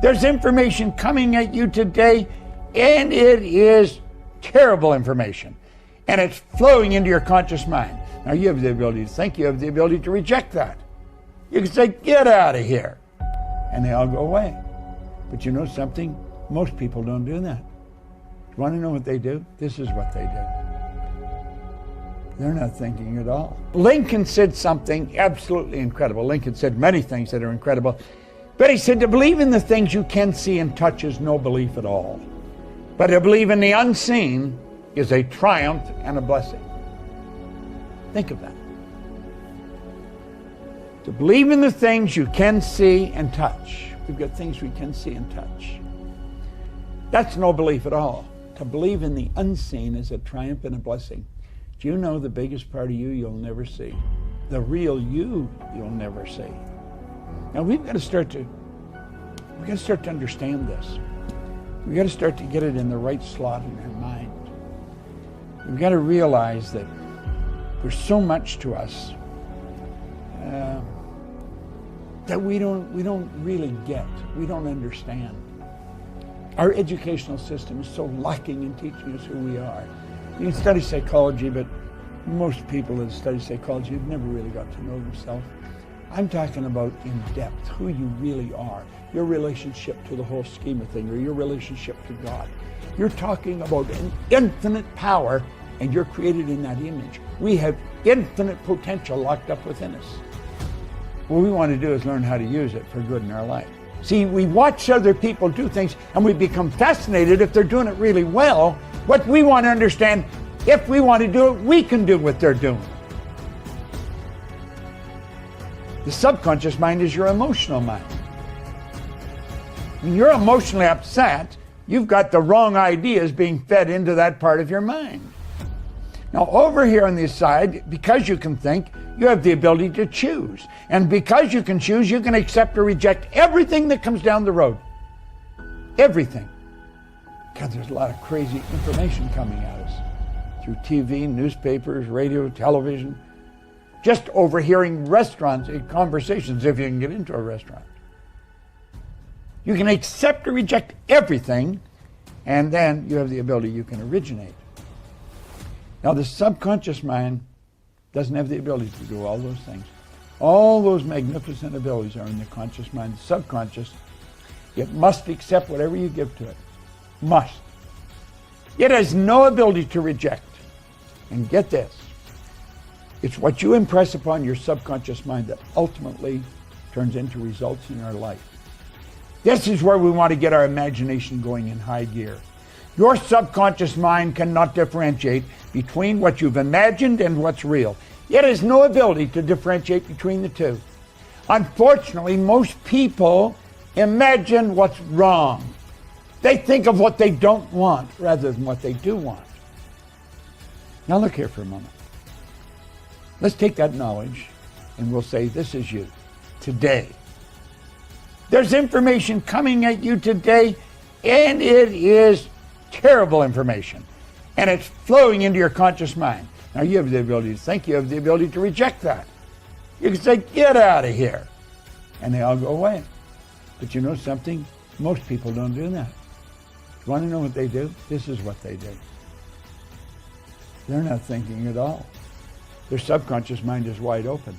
There's information coming at you today, and it is terrible information. And it's flowing into your conscious mind. Now, you have the ability to think. You have the ability to reject that. You can say, get out of here. And they all go away. But you know something? Most people don't do that. You want to know what they do? This is what they do. They're not thinking at all. Lincoln said something absolutely incredible. Lincoln said many things that are incredible. But he said, to believe in the things you can see and touch is no belief at all. But to believe in the unseen is a triumph and a blessing. Think of that. To believe in the things you can see and touch. We've got things we can see and touch. That's no belief at all. To believe in the unseen is a triumph and a blessing. Do you know the biggest part of you you'll never see? The real you you'll never see. Now we've got to start to understand this. We've got to start to get it in the right slot in our mind. We've got to realize that there's so much to us that we don't really get. We don't understand. Our educational system is so lacking in teaching us who we are. You can study psychology, but most people that study psychology have never really got to know themselves. I'm talking about in depth, who you really are, your relationship to the whole scheme of things, or your relationship to God. You're talking about an infinite power, and you're created in that image. We have infinite potential locked up within us. What we want to do is learn how to use it for good in our life. See, we watch other people do things, and we become fascinated if they're doing it really well. What we want to understand, if we want to do it, we can do what they're doing. The subconscious mind is your emotional mind. When you're emotionally upset, you've got the wrong ideas being fed into that part of your mind. Now, over here on this side, because you can think, you have the ability to choose. And because you can choose, you can accept or reject everything that comes down the road. Everything. God, there's a lot of crazy information coming at us through TV, newspapers, radio, television. Just overhearing restaurants, conversations, if you can get into a restaurant. You can accept or reject everything, and then you have the ability, you can originate. Now, the subconscious mind doesn't have the ability to do all those things. All those magnificent abilities are in the conscious mind. The subconscious, it must accept whatever you give to it. Must. It has no ability to reject. And get this, it's what you impress upon your subconscious mind that ultimately turns into results in our life. This is where we want to get our imagination going in high gear. Your subconscious mind cannot differentiate between what you've imagined and what's real. It has no ability to differentiate between the two. Unfortunately, most people imagine what's wrong. They think of what they don't want rather than what they do want. Now look here for a moment. Let's take that knowledge and we'll say, this is you, today. There's information coming at you today, and it is terrible information. And it's flowing into your conscious mind. Now you have the ability to think, you have the ability to reject that. You can say, get out of here. And they all go away. But you know something? Most people don't do that. You want to know what they do? This is what they do. They're not thinking at all. Their subconscious mind is wide open.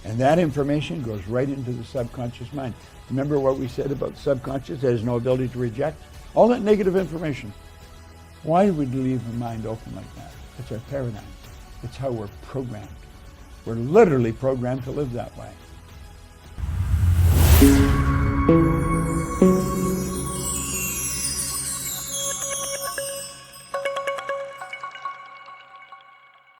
And that information goes right into the subconscious mind. Remember what we said about subconscious? It has no ability to reject all that negative information. Why do we leave the mind open like that? It's our paradigm. It's how we're programmed. We're literally programmed to live that way.